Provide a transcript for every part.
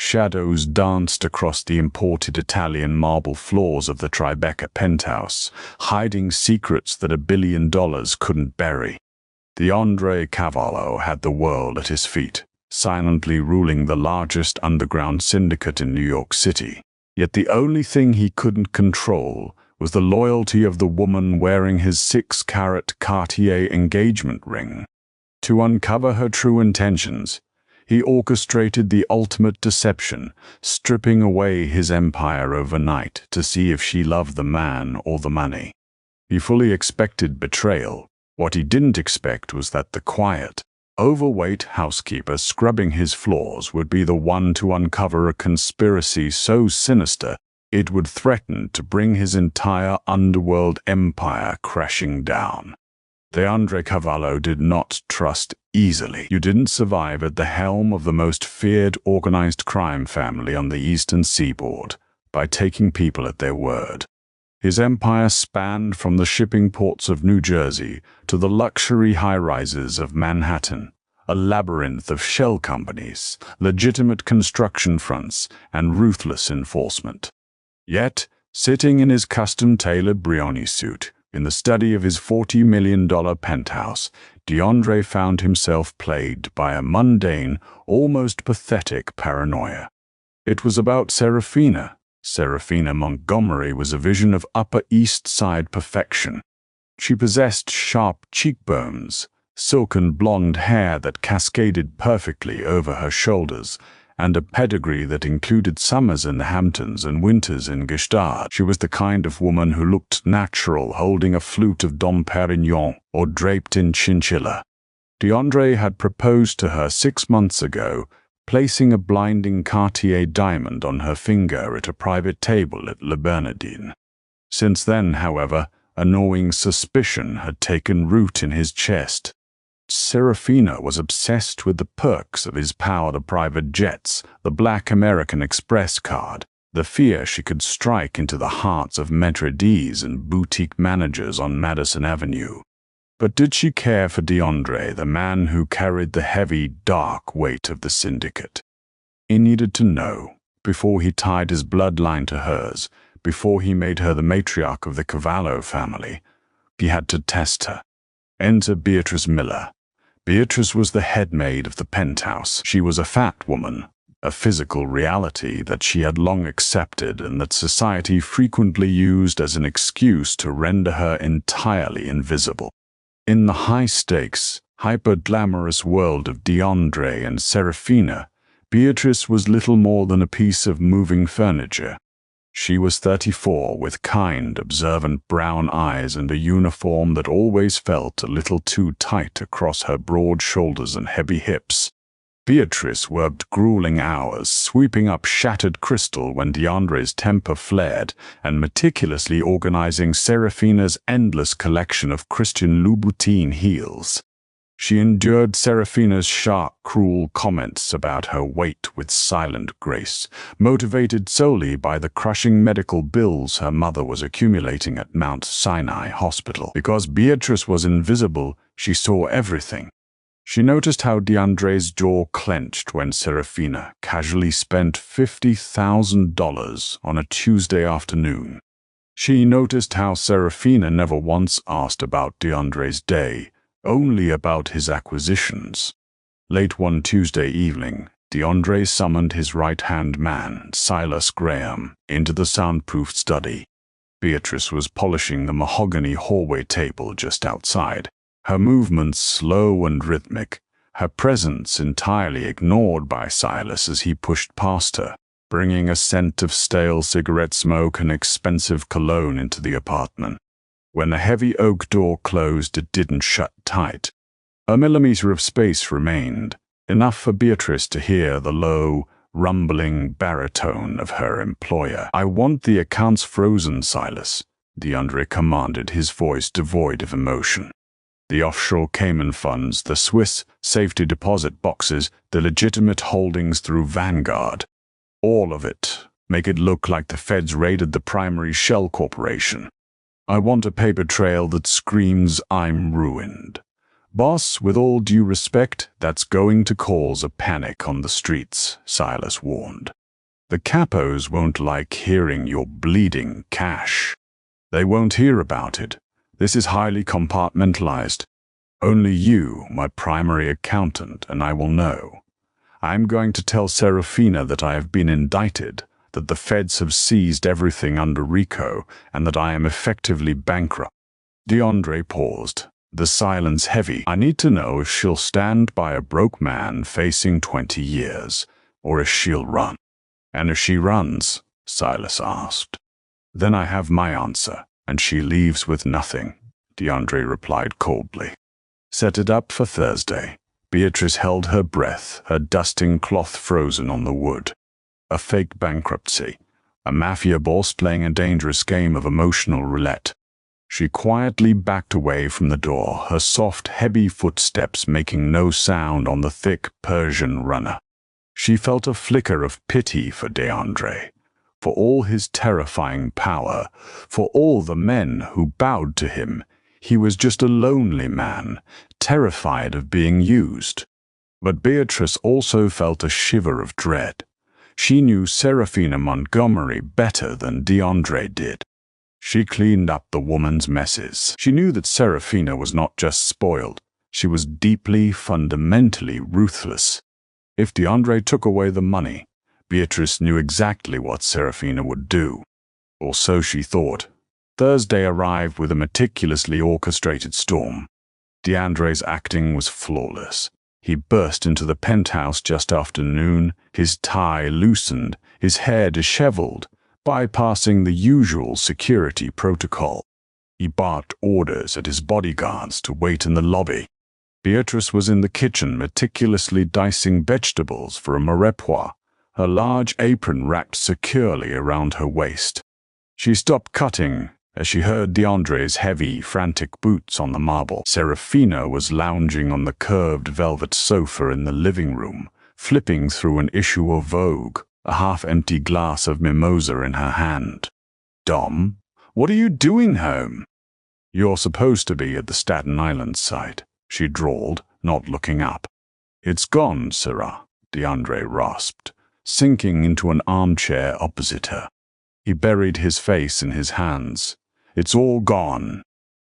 Shadows danced across the imported Italian marble floors of the Tribeca penthouse, hiding secrets that $1 billion couldn't bury. D'Andre Cavallo had the world at his feet, silently ruling the largest underground syndicate in New York City. Yet the only thing he couldn't control was the loyalty of the woman wearing his 6-carat Cartier engagement ring. To uncover her true intentions, he orchestrated the ultimate deception, stripping away his empire overnight to see if she loved the man or the money. He fully expected betrayal. What he didn't expect was that the quiet, overweight housekeeper scrubbing his floors would be the one to uncover a conspiracy so sinister it would threaten to bring his entire underworld empire crashing down. D'Andre Cavallo did not trust easily. You didn't survive at the helm of the most feared organized crime family on the eastern seaboard by taking people at their word. His empire spanned from the shipping ports of New Jersey to the luxury high-rises of Manhattan, a labyrinth of shell companies, legitimate construction fronts, and ruthless enforcement. Yet, sitting in his custom-tailored Brioni suit, in the study of his $40 million penthouse, D'Andre found himself plagued by a mundane, almost pathetic paranoia. It was about Serafina. Serafina Montgomery was a vision of Upper East Side perfection. She possessed sharp cheekbones, silken blonde hair that cascaded perfectly over her shoulders, and a pedigree that included summers in the Hamptons and winters in Gstaad. She was the kind of woman who looked natural holding a flute of Dom Perignon or draped in chinchilla. D'Andre had proposed to her 6 months ago, placing a blinding Cartier diamond on her finger at a private table at Le Bernardin. Since then, however, a gnawing suspicion had taken root in his chest. Serafina was obsessed with the perks of his powered private jets, the Black American Express card, the fear she could strike into the hearts of maître d's and boutique managers on Madison Avenue. But did she care for D'Andre, the man who carried the heavy, dark weight of the syndicate? He needed to know, before he tied his bloodline to hers, before he made her the matriarch of the Cavallo family. He had to test her. Enter Beatrice Miller. Beatrice was the head maid of the penthouse. She was a fat woman, a physical reality that she had long accepted and that society frequently used as an excuse to render her entirely invisible. In the high-stakes, hyper-glamorous world of D'Andre and Serafina, Beatrice was little more than a piece of moving furniture. She was 34, with kind, observant brown eyes and a uniform that always felt a little too tight across her broad shoulders and heavy hips. Beatrice worked grueling hours, sweeping up shattered crystal when D'Andre's temper flared, and meticulously organizing Serafina's endless collection of Christian Louboutin heels. She endured Serafina's sharp, cruel comments about her weight with silent grace, motivated solely by the crushing medical bills her mother was accumulating at Mount Sinai Hospital. Because Beatrice was invisible, she saw everything. She noticed how D'Andre's jaw clenched when Serafina casually spent $50,000 on a Tuesday afternoon. She noticed how Serafina never once asked about D'Andre's day, only about his acquisitions. Late one Tuesday evening, D'Andre summoned his right-hand man, Silas Graham, into the soundproofed study. Beatrice was polishing the mahogany hallway table just outside, her movements slow and rhythmic, her presence entirely ignored by Silas as he pushed past her, bringing a scent of stale cigarette smoke and expensive cologne into the apartment. When the heavy oak door closed, it didn't shut tight. A millimeter of space remained, enough for Beatrice to hear the low, rumbling baritone of her employer. "I want the accounts frozen, Silas," D'Andre commanded, his voice devoid of emotion. The offshore Cayman funds, the Swiss safety deposit boxes, the legitimate holdings through Vanguard. All of it. Make it look like the feds raided the primary shell corporation. I want a paper trail that screams I'm ruined. Boss, with all due respect, that's going to cause a panic on the streets, Silas warned. The capos won't like hearing you're bleeding cash. They won't hear about it. This is highly compartmentalized. Only you, my primary accountant, and I will know. I'm going to tell Serafina that I have been indicted, that the feds have seized everything under RICO, and that I am effectively bankrupt. DeAndre paused, the silence heavy. I need to know if she'll stand by a broke man facing 20 years, or if she'll run. And if she runs, Silas asked. Then I have my answer, and she leaves with nothing, DeAndre replied coldly. Set it up for Thursday. Beatrice held her breath, her dusting cloth frozen on the wood. A fake bankruptcy, a mafia boss playing a dangerous game of emotional roulette. She quietly backed away from the door, her soft, heavy footsteps making no sound on the thick Persian runner. She felt a flicker of pity for DeAndre, for all his terrifying power, for all the men who bowed to him. He was just a lonely man, terrified of being used. But Beatrice also felt a shiver of dread. She knew Serafina Montgomery better than DeAndre did. She cleaned up the woman's messes. She knew that Serafina was not just spoiled. She was deeply, fundamentally ruthless. If DeAndre took away the money, Beatrice knew exactly what Serafina would do. Or so she thought. Thursday arrived with a meticulously orchestrated storm. DeAndre's acting was flawless. He burst into the penthouse just after noon, his tie loosened, his hair disheveled, bypassing the usual security protocol. He barked orders at his bodyguards to wait in the lobby. Beatrice was in the kitchen meticulously dicing vegetables for a mirepoix, her large apron wrapped securely around her waist. She stopped cutting as she heard DeAndre's heavy, frantic boots on the marble. Serafina was lounging on the curved velvet sofa in the living room, flipping through an issue of Vogue, a half-empty glass of mimosa in her hand. "Dom, what are you doing home?" "You're supposed to be at the Staten Island site," she drawled, not looking up. "It's gone, Sarah," DeAndre rasped, sinking into an armchair opposite her. He buried his face in his hands. "It's all gone."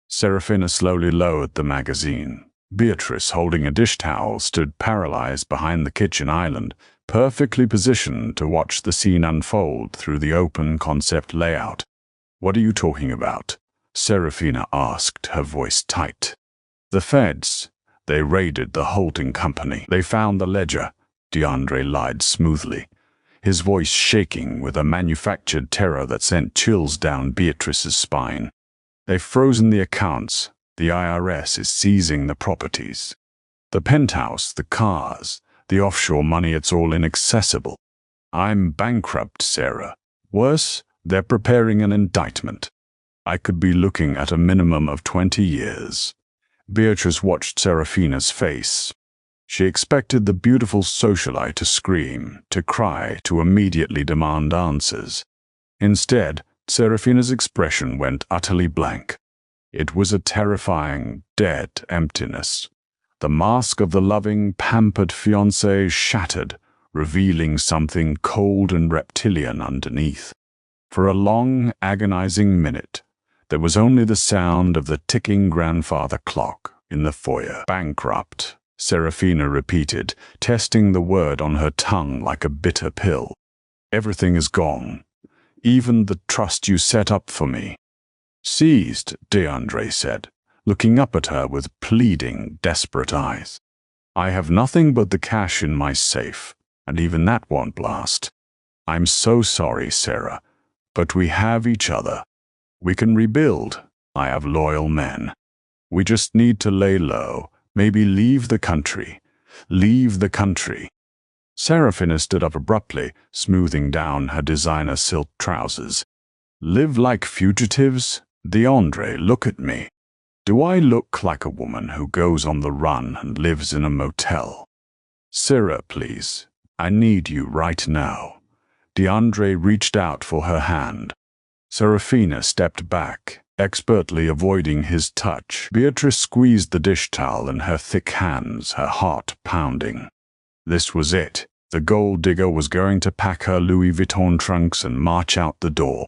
Serafina slowly lowered the magazine. Beatrice, holding a dish towel, stood paralyzed behind the kitchen island, perfectly positioned to watch the scene unfold through the open concept layout. "What are you talking about?" Serafina asked, her voice tight. "The feds. They raided the holding company. They found the ledger," DeAndre lied smoothly, his voice shaking with a manufactured terror that sent chills down Beatrice's spine. "They've frozen the accounts. The IRS is seizing the properties. The penthouse, the cars, the offshore money, it's all inaccessible. I'm bankrupt, Sarah. Worse, they're preparing an indictment. I could be looking at a minimum of 20 years. Beatrice watched Serafina's face. She expected the beautiful socialite to scream, to cry, to immediately demand answers. Instead, Serafina's expression went utterly blank. It was a terrifying, dead emptiness. The mask of the loving, pampered fiancée shattered, revealing something cold and reptilian underneath. For a long, agonizing minute, there was only the sound of the ticking grandfather clock in the foyer. "Bankrupt," Serafina repeated, testing the word on her tongue like a bitter pill. "Everything is gone. Even the trust you set up for me." "Seized," DeAndre said, looking up at her with pleading, desperate eyes. "I have nothing but the cash in my safe, and even that won't last. I'm so sorry, Sarah, but we have each other. We can rebuild. I have loyal men. We just need to lay low, maybe leave the country. Leave the country." Serafina stood up abruptly, smoothing down her designer silk trousers. "Live like fugitives? DeAndre, look at me. Do I look like a woman who goes on the run and lives in a motel? Sarah, please. I need you right now." DeAndre reached out for her hand. Serafina stepped back, expertly avoiding his touch. Beatrice squeezed the dish towel in her thick hands, her heart pounding. This was it. The gold digger was going to pack her Louis Vuitton trunks and march out the door.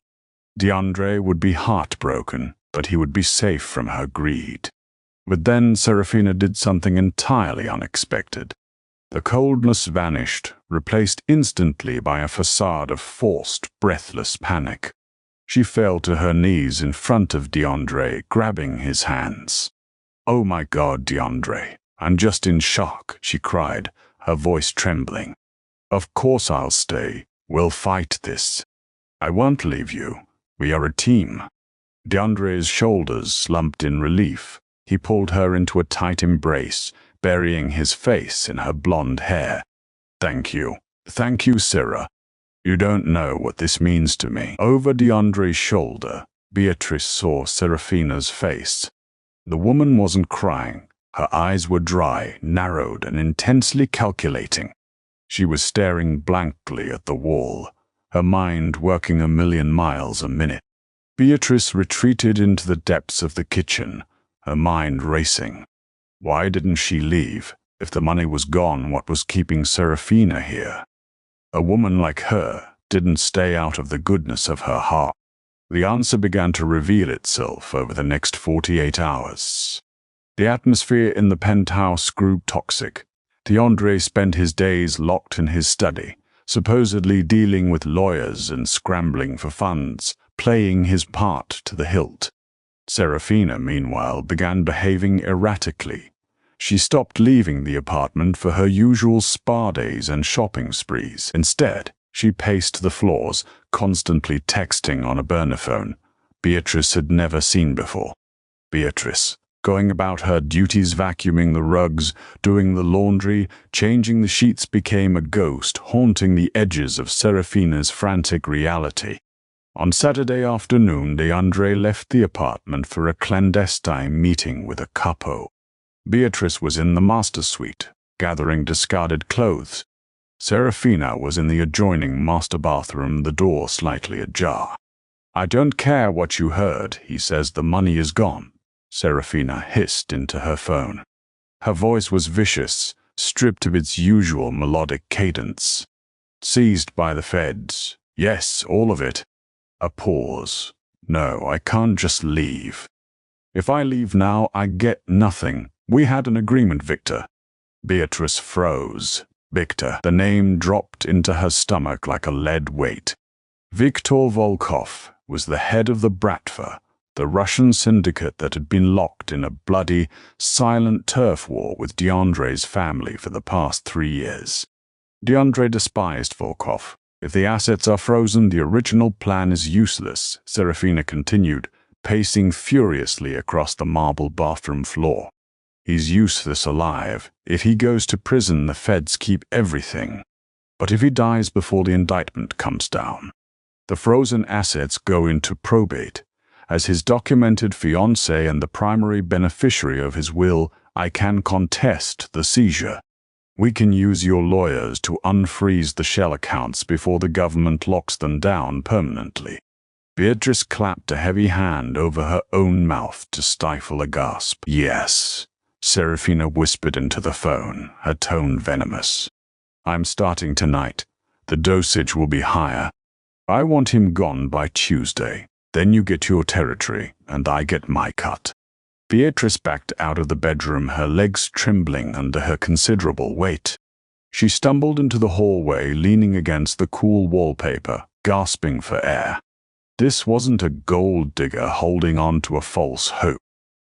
DeAndre would be heartbroken, but he would be safe from her greed. But then Serafina did something entirely unexpected. The coldness vanished, replaced instantly by a facade of forced, breathless panic. She fell to her knees in front of DeAndre, grabbing his hands. "Oh my God, DeAndre, I'm just in shock," she cried, her voice trembling. "Of course I'll stay. We'll fight this. I won't leave you. We are a team." DeAndre's shoulders slumped in relief. He pulled her into a tight embrace, burying his face in her blonde hair. Thank you, Sarah. You don't know what this means to me." Over DeAndre's shoulder, Beatrice saw Serafina's face. The woman wasn't crying. Her eyes were dry, narrowed, and intensely calculating. She was staring blankly at the wall, her mind working 1,000,000 miles a minute. Beatrice retreated into the depths of the kitchen, her mind racing. Why didn't she leave? If the money was gone, what was keeping Serafina here? A woman like her didn't stay out of the goodness of her heart. The answer began to reveal itself over the next 48 hours. The atmosphere in the penthouse grew toxic. DeAndre spent his days locked in his study, supposedly dealing with lawyers and scrambling for funds, playing his part to the hilt. Serafina, meanwhile, began behaving erratically. She stopped leaving the apartment for her usual spa days and shopping sprees. Instead, she paced the floors, constantly texting on a burner phone Beatrice had never seen before. Beatrice, going about her duties, vacuuming the rugs, doing the laundry, changing the sheets, became a ghost haunting the edges of Serafina's frantic reality. On Saturday afternoon, DeAndre left the apartment for a clandestine meeting with a capo. Beatrice was in the master suite, gathering discarded clothes. Serafina was in the adjoining master bathroom, the door slightly ajar. "I don't care what you heard. He says the money is gone," Serafina hissed into her phone. Her voice was vicious, stripped of its usual melodic cadence. "Seized by the feds. Yes, all of it." A pause. "No, I can't just leave. If I leave now, I get nothing. We had an agreement, Victor." Beatrice froze. Victor. The name dropped into her stomach like a lead weight. Viktor Volkov was the head of the Bratva, the Russian syndicate that had been locked in a bloody, silent turf war with DeAndre's family for the past 3 years. DeAndre despised Volkov. "If the assets are frozen, the original plan is useless," Serafina continued, pacing furiously across the marble bathroom floor. "He's useless alive. If he goes to prison, the feds keep everything. But if he dies before the indictment comes down, the frozen assets go into probate. As his documented fiancée and the primary beneficiary of his will, I can contest the seizure. We can use your lawyers to unfreeze the shell accounts before the government locks them down permanently." Beatrice clapped a heavy hand over her own mouth to stifle a gasp. "Yes," Serafina whispered into the phone, her tone venomous. "I'm starting tonight. The dosage will be higher. I want him gone by Tuesday. Then you get your territory, and I get my cut." Beatrice backed out of the bedroom, her legs trembling under her considerable weight. She stumbled into the hallway, leaning against the cool wallpaper, gasping for air. This wasn't a gold digger holding on to a false hope.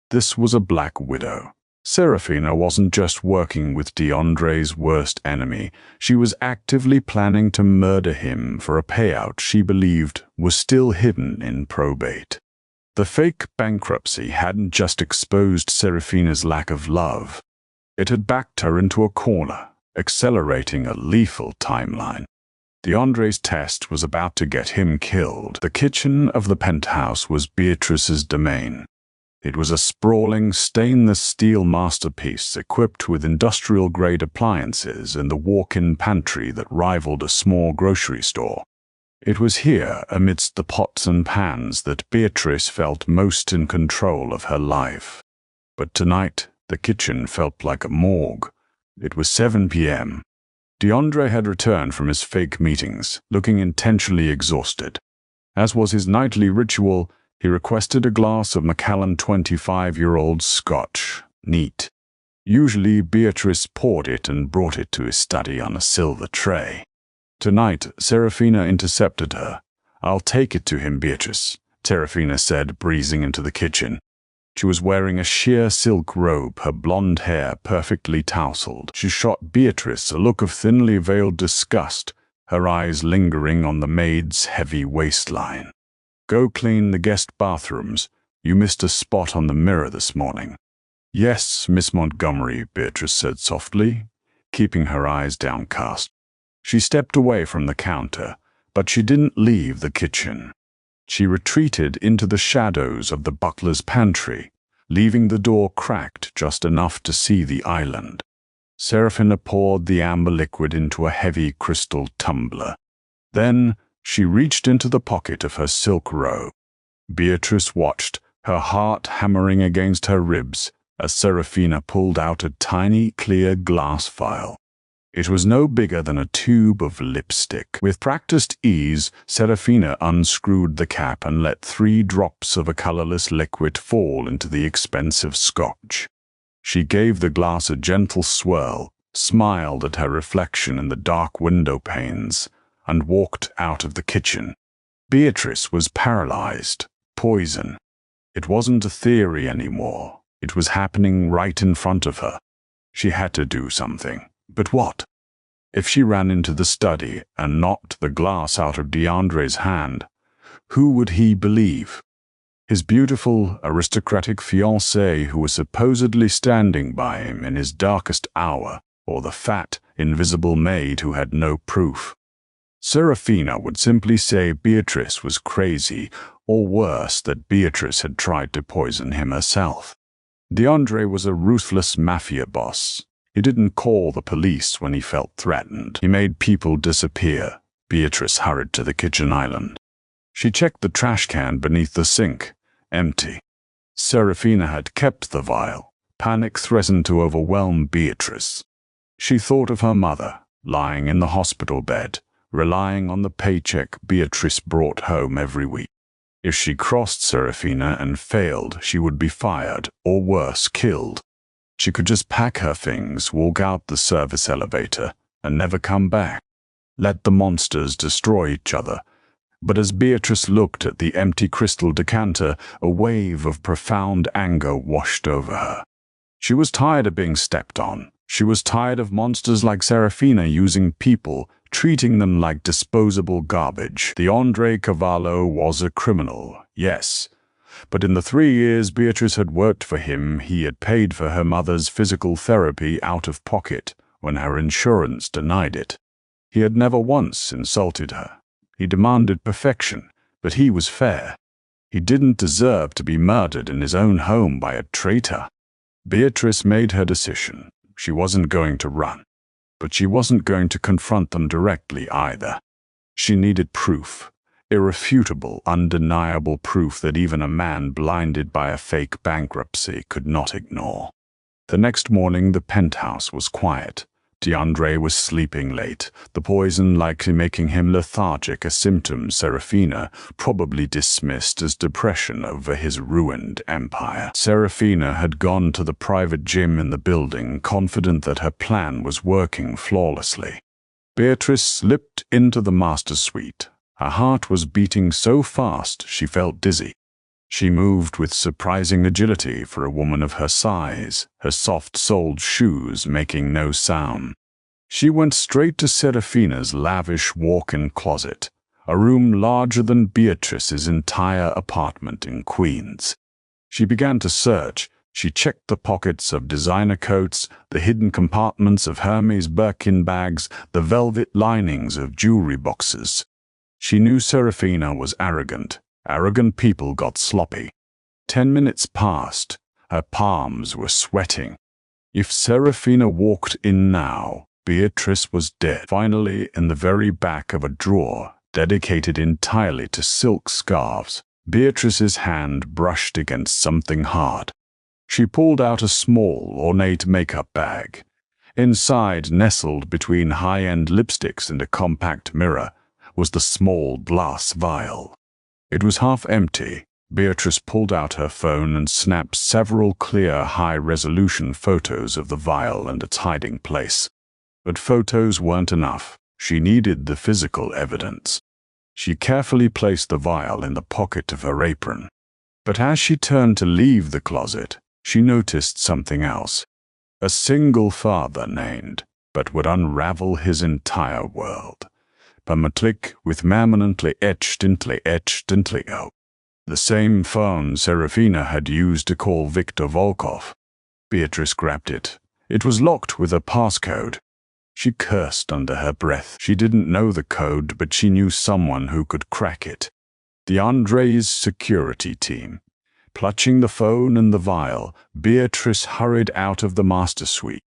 This was a black widow. Serafina wasn't just working with DeAndre's worst enemy. She was actively planning to murder him for a payout she believed was still hidden in probate. The fake bankruptcy hadn't just exposed Serafina's lack of love. It had backed her into a corner, accelerating a lethal timeline. DeAndre's test was about to get him killed. The kitchen of the penthouse was Beatrice's domain. It was a sprawling stainless steel masterpiece equipped with industrial-grade appliances and the walk-in pantry that rivaled a small grocery store. It was here, amidst the pots and pans, that Beatrice felt most in control of her life. But tonight, the kitchen felt like a morgue. It was 7 p.m. DeAndre had returned from his fake meetings, looking intentionally exhausted. As was his nightly ritual, he requested a glass of Macallan 25-year-old Scotch, neat. Usually, Beatrice poured it and brought it to his study on a silver tray. Tonight, Serafina intercepted her. "I'll take it to him, Beatrice," Serafina said, breezing into the kitchen. She was wearing a sheer silk robe, her blonde hair perfectly tousled. She shot Beatrice a look of thinly veiled disgust, her eyes lingering on the maid's heavy waistline. "Go clean the guest bathrooms. You missed a spot on the mirror this morning." "Yes, Miss Montgomery," Beatrice said softly, keeping her eyes downcast. She stepped away from the counter, but she didn't leave the kitchen. She retreated into the shadows of the butler's pantry, leaving the door cracked just enough to see the island. Serafina poured the amber liquid into a heavy crystal tumbler. Then she reached into the pocket of her silk robe. Beatrice watched, her heart hammering against her ribs, as Serafina pulled out a tiny, clear glass vial. It was no bigger than a tube of lipstick. With practiced ease, Serafina unscrewed the cap and let 3 drops of a colorless liquid fall into the expensive scotch. She gave the glass a gentle swirl, smiled at her reflection in the dark window panes, and walked out of the kitchen. Beatrice was paralyzed. Poison. It wasn't a theory anymore. It was happening right in front of her. She had to do something. But what? If she ran into the study and knocked the glass out of DeAndre's hand, who would he believe? His beautiful, aristocratic fiancée who was supposedly standing by him in his darkest hour, or the fat, invisible maid who had no proof? Serafina would simply say Beatrice was crazy, or worse, that Beatrice had tried to poison him herself. DeAndre was a ruthless mafia boss. He didn't call the police when he felt threatened. He made people disappear. Beatrice hurried to the kitchen island. She checked the trash can beneath the sink. Empty. Serafina had kept the vial. Panic threatened to overwhelm Beatrice. She thought of her mother, lying in the hospital bed, relying on the paycheck Beatrice brought home every week. If she crossed Serafina and failed, she would be fired, or worse, killed. She could just pack her things, walk out the service elevator, and never come back. Let the monsters destroy each other. But as Beatrice looked at the empty crystal decanter, a wave of profound anger washed over her. She was tired of being stepped on. She was tired of monsters like Serafina using people, treating them like disposable garbage. DeAndre Cavallo was a criminal, yes. But in the 3 years Beatrice had worked for him, he had paid for her mother's physical therapy out of pocket when her insurance denied it. He had never once insulted her. He demanded perfection, but he was fair. He didn't deserve to be murdered in his own home by a traitor. Beatrice made her decision. She wasn't going to run, but she wasn't going to confront them directly either. She needed proof. Irrefutable, undeniable proof that even a man blinded by a fake bankruptcy could not ignore. The next morning, the penthouse was quiet. DeAndre was sleeping late, the poison likely making him lethargic, a symptom Serafina probably dismissed as depression over his ruined empire. Serafina had gone to the private gym in the building, confident that her plan was working flawlessly. Beatrice slipped into the master suite. Her heart was beating so fast she felt dizzy. She moved with surprising agility for a woman of her size, her soft-soled shoes making no sound. She went straight to Serafina's lavish walk-in closet, a room larger than Beatrice's entire apartment in Queens. She began to search. She checked the pockets of designer coats, the hidden compartments of Hermes Birkin bags, the velvet linings of jewelry boxes. She knew Serafina was arrogant. Arrogant people got sloppy. 10 minutes passed. Her palms were sweating. If Serafina walked in now, Beatrice was dead. Finally, in the very back of a drawer, dedicated entirely to silk scarves. Beatrice's hand brushed against something hard. She pulled out a small, ornate makeup bag. Inside, nestled between high-end lipsticks and a compact mirror, was the small glass vial. It was half empty. Beatrice pulled out her phone and snapped several clear, high-resolution photos of the vial and its hiding place. But photos weren't enough. She needed the physical evidence. She carefully placed the vial in the pocket of her apron. But as she turned to leave the closet, she noticed something else. A single father named, but would unravel his entire world. Permanently with permanently etched into the same phone Serafina had used to call Viktor Volkov. Beatrice grabbed it. It was locked with a passcode. She cursed under her breath. She didn't know the code, but she knew someone who could crack it. The Andre's security team. Clutching the phone and the vial, Beatrice hurried out of the master suite.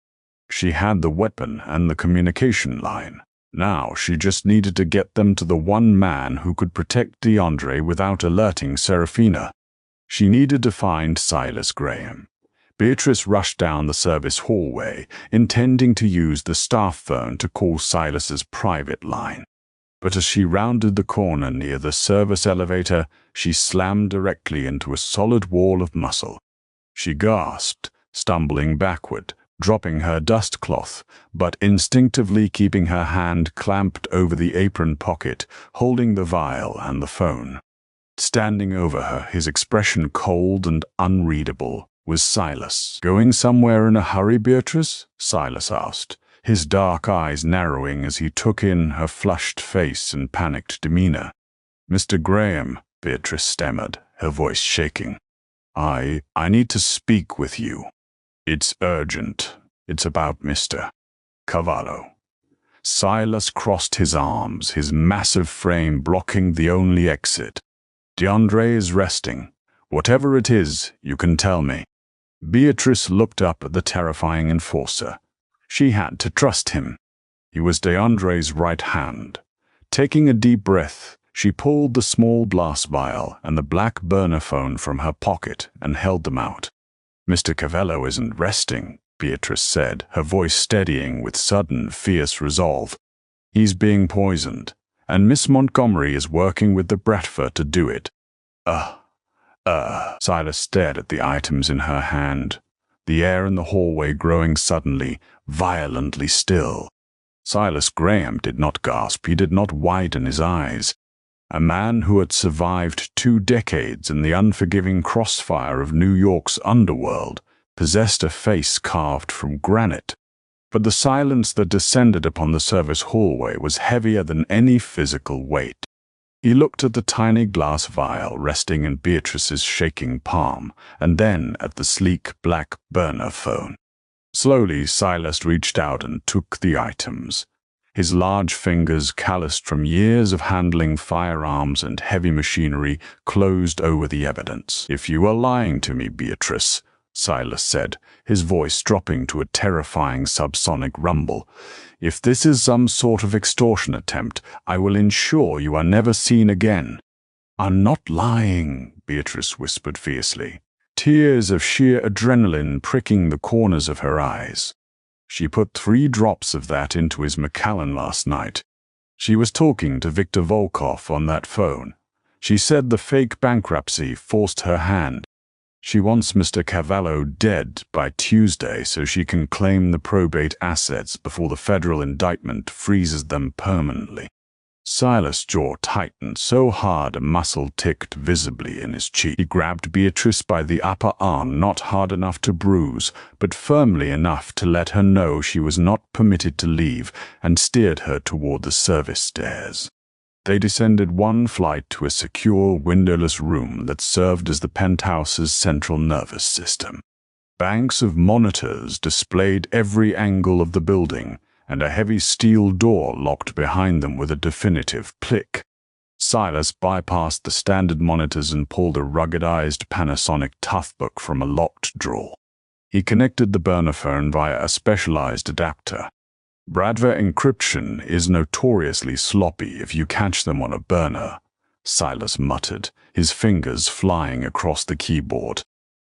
She had the weapon and the communication line. Now she just needed to get them to the one man who could protect DeAndre without alerting Serafina. She needed to find Silas Graham. Beatrice rushed down the service hallway, intending to use the staff phone to call Silas's private line. But as she rounded the corner near the service elevator, she slammed directly into a solid wall of muscle. She gasped, stumbling backward, dropping her dust cloth, but instinctively keeping her hand clamped over the apron pocket, holding the vial and the phone. Standing over her, his expression cold and unreadable, was Silas. "Going somewhere in a hurry, Beatrice?" Silas asked, his dark eyes narrowing as he took in her flushed face and panicked demeanor. "Mr. Graham," Beatrice stammered, her voice shaking. I need to speak with you. It's urgent. It's about Mr. Cavallo." Silas crossed his arms, his massive frame blocking the only exit. "DeAndre is resting. Whatever it is, you can tell me." Beatrice looked up at the terrifying enforcer. She had to trust him. He was DeAndre's right hand. Taking a deep breath, she pulled the small glass vial and the black burner phone from her pocket and held them out. "Mr. Cavallo isn't resting," Beatrice said, her voice steadying with sudden, fierce resolve. "He's being poisoned, and Miss Montgomery is working with the Bradford to do it." Silas stared at the items in her hand, the air in the hallway growing suddenly, violently still. Silas Graham did not gasp, he did not widen his eyes. A man who had survived 2 decades in the unforgiving crossfire of New York's underworld, possessed a face carved from granite. But the silence that descended upon the service hallway was heavier than any physical weight. He looked at the tiny glass vial resting in Beatrice's shaking palm, and then at the sleek black burner phone. Slowly, Silas reached out and took the items. His large fingers, calloused from years of handling firearms and heavy machinery, closed over the evidence. "If you are lying to me, Beatrice," Silas said, his voice dropping to a terrifying subsonic rumble, "if this is some sort of extortion attempt, I will ensure you are never seen again." "I'm not lying," Beatrice whispered fiercely, tears of sheer adrenaline pricking the corners of her eyes. She put 3 drops of that into his Macallan last night. She was talking to Viktor Volkov on that phone. She said the fake bankruptcy forced her hand. She wants Mr. Cavallo dead by Tuesday so she can claim the probate assets before the federal indictment freezes them permanently. Silas' jaw tightened so hard a muscle ticked visibly in his cheek. He grabbed Beatrice by the upper arm, not hard enough to bruise, but firmly enough to let her know she was not permitted to leave, and steered her toward the service stairs. They descended 1 flight to a secure, windowless room that served as the penthouse's central nervous system. Banks of monitors displayed every angle of the building, and a heavy steel door locked behind them with a definitive click. Silas bypassed the standard monitors and pulled a ruggedized Panasonic Toughbook from a locked drawer. He connected the burner phone via a specialized adapter. Bradver encryption is notoriously sloppy if you catch them on a burner, Silas muttered, his fingers flying across the keyboard.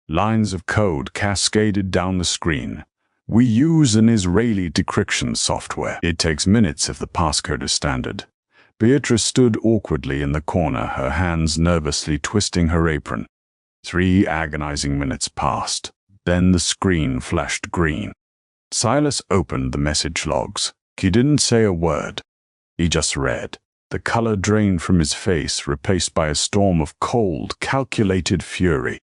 Lines of code cascaded down the screen. We use an Israeli decryption software. It takes minutes if the passcode is standard. Beatrice stood awkwardly in the corner, her hands nervously twisting her apron. 3 agonizing minutes passed. Then the screen flashed green. Silas opened the message logs. He didn't say a word. He just read. The color drained from his face, replaced by a storm of cold, calculated fury.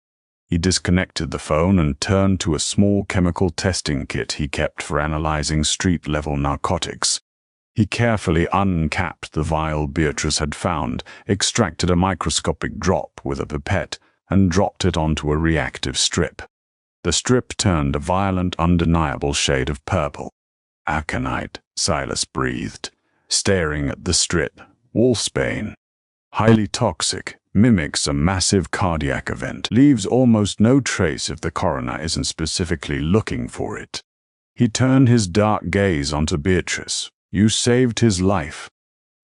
He disconnected the phone and turned to a small chemical testing kit he kept for analyzing street-level narcotics. He carefully uncapped the vial Beatrice had found, extracted a microscopic drop with a pipette, and dropped it onto a reactive strip. The strip turned a violent, undeniable shade of purple. Aconite, Silas breathed, staring at the strip. Wolfsbane. Highly toxic, mimics a massive cardiac event, leaves almost no trace if the coroner isn't specifically looking for it. He turned his dark gaze onto Beatrice. You saved his life.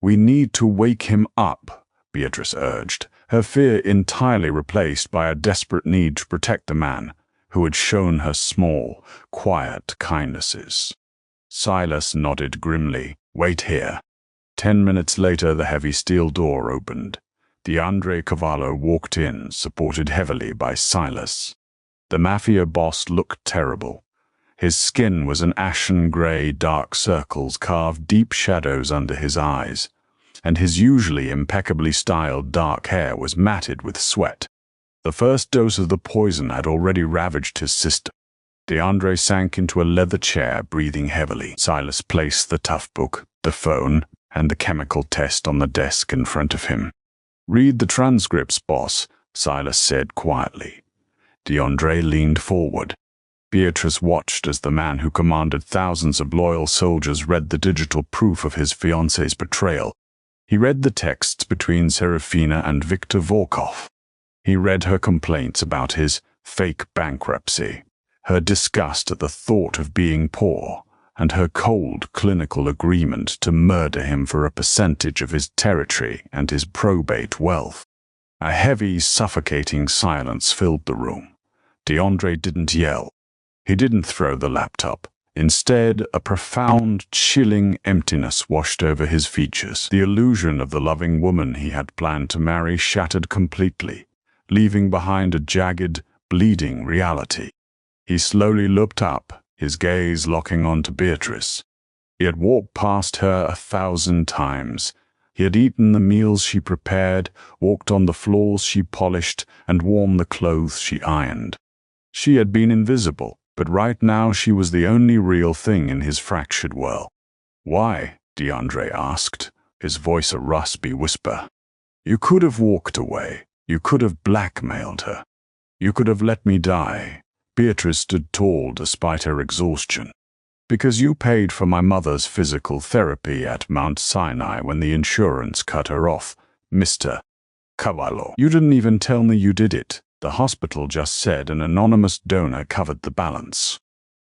We need to wake him up, Beatrice urged, her fear entirely replaced by a desperate need to protect the man who had shown her small, quiet kindnesses. Silas nodded grimly. Wait here. 10 minutes later, the heavy steel door opened. DeAndre Cavallo walked in, supported heavily by Silas. The Mafia boss looked terrible. His skin was an ashen gray, dark circles carved deep shadows under his eyes, and his usually impeccably styled dark hair was matted with sweat. The first dose of the poison had already ravaged his system. DeAndre sank into a leather chair, breathing heavily. Silas placed the tough book, the phone, and the chemical test on the desk in front of him. Read the transcripts, boss, Silas said quietly. DeAndre leaned forward. Beatrice watched as the man who commanded thousands of loyal soldiers read the digital proof of his fiancée's betrayal. He read the texts between Serafina and Viktor Volkov. He read her complaints about his fake bankruptcy, her disgust at the thought of being poor, and her cold clinical agreement to murder him for a percentage of his territory and his probate wealth. A heavy, suffocating silence filled the room. DeAndre didn't yell. He didn't throw the laptop. Instead, a profound, chilling emptiness washed over his features. The illusion of the loving woman he had planned to marry shattered completely, leaving behind a jagged, bleeding reality. He slowly looked up, his gaze locking onto Beatrice. He had walked past her 1,000 times. He had eaten the meals she prepared, walked on the floors she polished, and worn the clothes she ironed. She had been invisible, but right now she was the only real thing in his fractured world. Why? DeAndre asked, his voice a raspy whisper. You could have walked away. You could have blackmailed her. You could have let me die. Beatrice stood tall despite her exhaustion. Because you paid for my mother's physical therapy at Mount Sinai when the insurance cut her off, Mr. Cavallo. You didn't even tell me you did it. The hospital just said an anonymous donor covered the balance.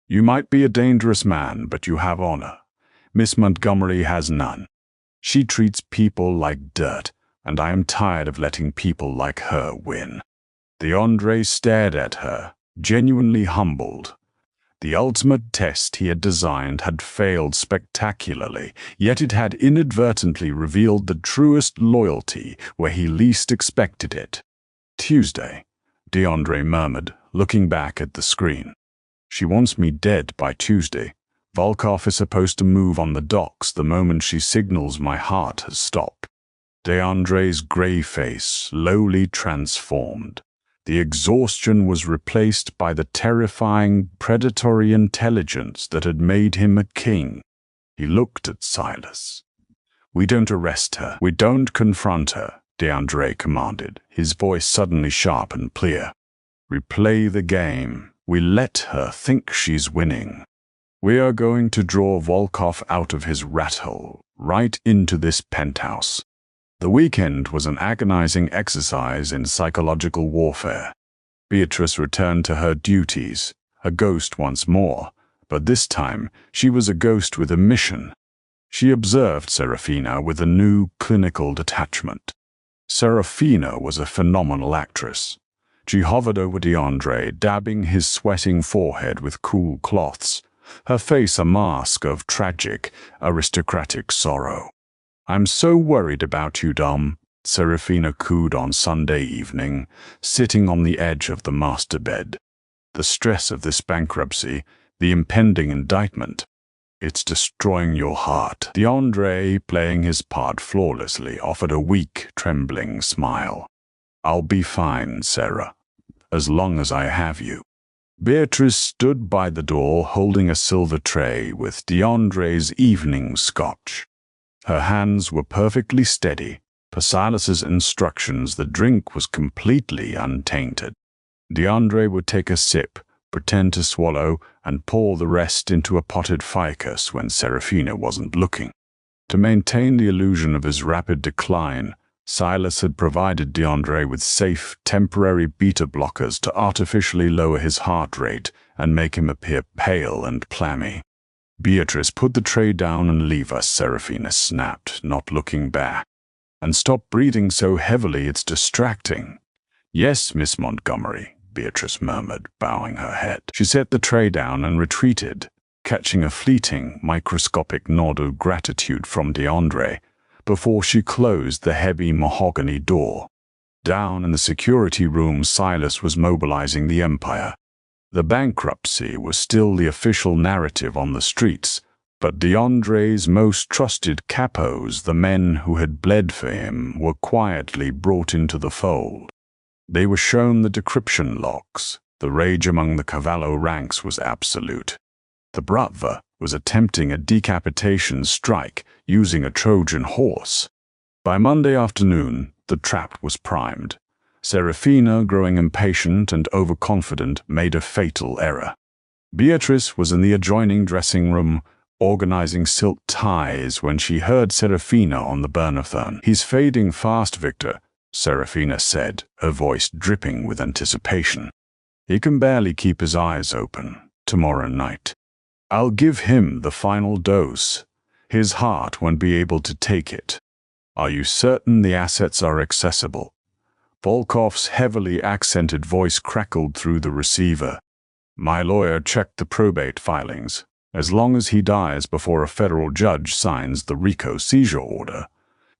You might be a dangerous man, but you have honor. Miss Montgomery has none. She treats people like dirt, and I am tired of letting people like her win. DeAndre stared at her, genuinely humbled. The ultimate test he had designed had failed spectacularly, yet it had inadvertently revealed the truest loyalty where he least expected it. Tuesday, DeAndre murmured, looking back at the screen. She wants me dead by Tuesday. Volkov is supposed to move on the docks the moment she signals my heart has stopped. DeAndre's gray face slowly transformed. The exhaustion was replaced by the terrifying, predatory intelligence that had made him a king. He looked at Silas. We don't arrest her. We don't confront her, DeAndre commanded, his voice suddenly sharp and clear. We play the game. We let her think she's winning. We are going to draw Volkov out of his rat hole, right into this penthouse. The weekend was an agonizing exercise in psychological warfare. Beatrice returned to her duties, a ghost once more, But this time, she was a ghost with a mission. She observed Serafina with a new clinical detachment. Serafina was a phenomenal actress. She hovered over DeAndre, dabbing his sweating forehead with cool cloths, her face a mask of tragic, aristocratic sorrow. "I'm so worried about you, Dom," Serafina cooed on Sunday evening, sitting on the edge of the master bed. "The stress of this bankruptcy, the impending indictment, it's destroying your heart." DeAndre, playing his part flawlessly, offered a weak, trembling smile. "I'll be fine, Sarah, as long as I have you." Beatrice stood by the door holding a silver tray with DeAndre's evening scotch. Her hands were perfectly steady. Per Silas's instructions, the drink was completely untainted. DeAndre would take a sip, pretend to swallow, and pour the rest into a potted ficus when Serafina wasn't looking. To maintain the illusion of his rapid decline, Silas had provided DeAndre with safe, temporary beta blockers to artificially lower his heart rate and make him appear pale and clammy. "Beatrice, put the tray down and leave us," Serafina snapped, not looking back. "And stop breathing so heavily, it's distracting." "Yes, Miss Montgomery," Beatrice murmured, bowing her head. She set the tray down and retreated, catching a fleeting, microscopic nod of gratitude from DeAndre before she closed the heavy mahogany door. Down in the security room, Silas was mobilizing the Empire. The bankruptcy was still the official narrative on the streets, but DeAndre's most trusted capos, the men who had bled for him, were quietly brought into the fold. They were shown the decryption logs. The rage among the Cavallo ranks was absolute. The Bratva was attempting a decapitation strike using a Trojan horse. By Monday afternoon, the trap was primed. Serafina, growing impatient and overconfident, made a fatal error. Beatrice was in the adjoining dressing room, organizing silk ties when she heard Serafina on the burner-phone. "He's fading fast, Victor," Serafina said, her voice dripping with anticipation. "He can barely keep his eyes open. Tomorrow night. I'll give him the final dose. His heart won't be able to take it." "Are you certain the assets are accessible?" Volkov's heavily accented voice crackled through the receiver. "My lawyer checked the probate filings. As long as he dies before a federal judge signs the RICO seizure order,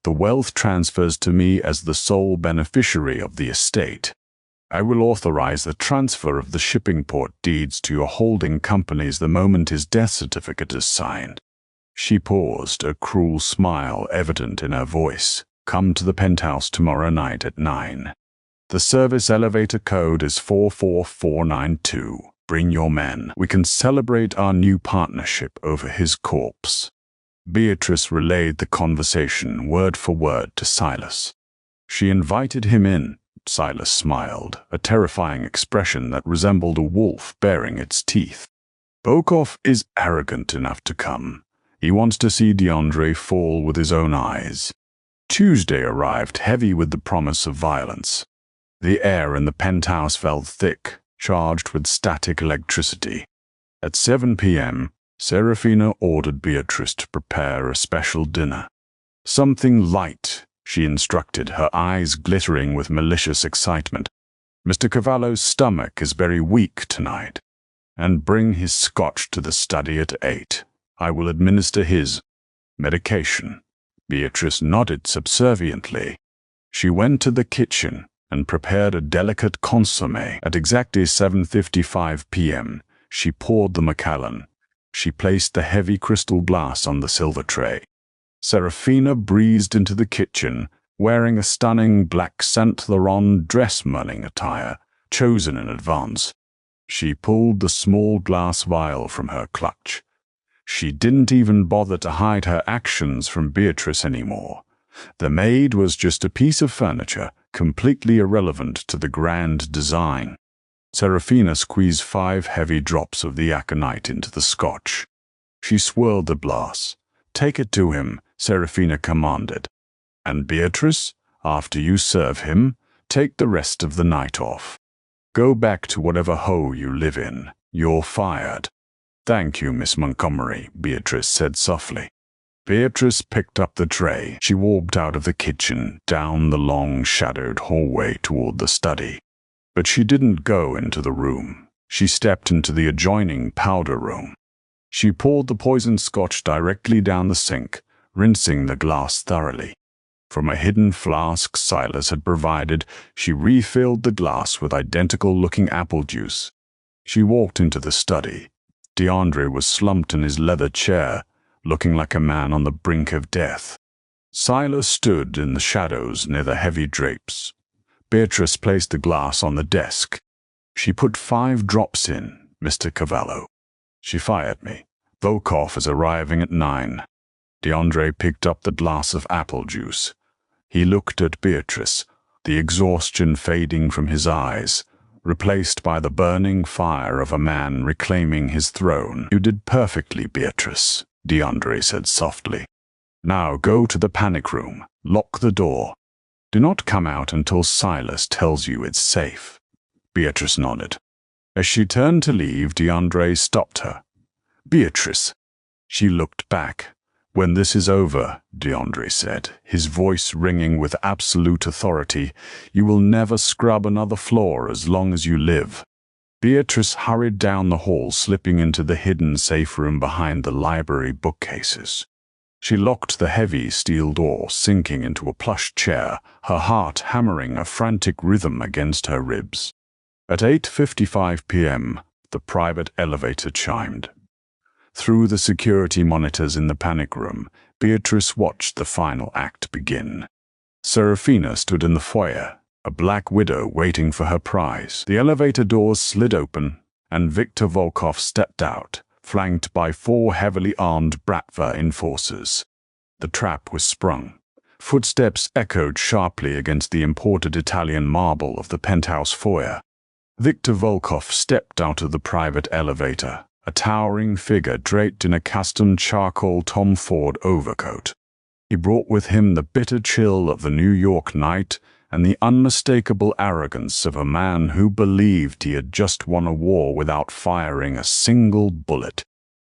the wealth transfers to me as the sole beneficiary of the estate. I will authorize the transfer of the shipping port deeds to your holding companies the moment his death certificate is signed." She paused, a cruel smile evident in her voice. "Come to the penthouse tomorrow night at 9. The service elevator code is 44492. Bring your men. We can celebrate our new partnership over his corpse." Beatrice relayed the conversation word for word to Silas. She invited him in. Silas smiled, a terrifying expression that resembled a wolf baring its teeth. "Volkov is arrogant enough to come. He wants to see DeAndre fall with his own eyes." Tuesday arrived heavy with the promise of violence. The air in the penthouse felt thick, charged with static electricity. At 7 p.m., Serafina ordered Beatrice to prepare a special dinner. "Something light," she instructed, her eyes glittering with malicious excitement. "Mr. Cavallo's stomach is very weak tonight. And bring his scotch to the study at 8. I will administer his medication." Beatrice nodded subserviently. She went to the kitchen and prepared a delicate consommé. At exactly 7:55 p.m., she poured the Macallan. She placed the heavy crystal glass on the silver tray. Serafina breezed into the kitchen, wearing a stunning black Saint Laurent dress-morning attire, chosen in advance. She pulled the small glass vial from her clutch. She didn't even bother to hide her actions from Beatrice anymore. The maid was just a piece of furniture, completely irrelevant to the grand design. Serafina squeezed 5 heavy drops of the aconite into the scotch. She swirled the glass. "Take it to him," Serafina commanded. "And Beatrice, after you serve him, take the rest of the night off. Go back to whatever hole you live in. You're fired." "Thank you, Miss Montgomery," Beatrice said softly. Beatrice picked up the tray. She walked out of the kitchen, down the long, shadowed hallway toward the study. But she didn't go into the room. She stepped into the adjoining powder room. She poured the poisoned scotch directly down the sink, rinsing the glass thoroughly. From a hidden flask Silas had provided, she refilled the glass with identical-looking apple juice. She walked into the study. DeAndre was slumped in his leather chair, looking like a man on the brink of death. Silas stood in the shadows near the heavy drapes. Beatrice placed the glass on the desk. "She put 5 drops in, Mr. Cavallo. She fired me. Volkov is arriving at 9. DeAndre picked up the glass of apple juice. He looked at Beatrice, the exhaustion fading from his eyes, replaced by the burning fire of a man reclaiming his throne. "You did perfectly, Beatrice," DeAndre said softly. "Now go to the panic room. Lock the door. Do not come out until Silas tells you it's safe." Beatrice nodded. As she turned to leave, DeAndre stopped her. "Beatrice." She looked back. "When this is over," DeAndre said, his voice ringing with absolute authority, "you will never scrub another floor as long as you live." Beatrice hurried down the hall, slipping into the hidden safe room behind the library bookcases. She locked the heavy steel door, sinking into a plush chair, her heart hammering a frantic rhythm against her ribs. At 8:55 p.m., the private elevator chimed. Through the security monitors in the panic room, Beatrice watched the final act begin. Serafina stood in the foyer, a black widow waiting for her prize. The elevator doors slid open, and Viktor Volkov stepped out, flanked by 4 heavily armed Bratva enforcers. The trap was sprung. Footsteps echoed sharply against the imported Italian marble of the penthouse foyer. Viktor Volkov stepped out of the private elevator, a towering figure draped in a custom charcoal Tom Ford overcoat. He brought with him the bitter chill of the New York night and the unmistakable arrogance of a man who believed he had just won a war without firing a single bullet.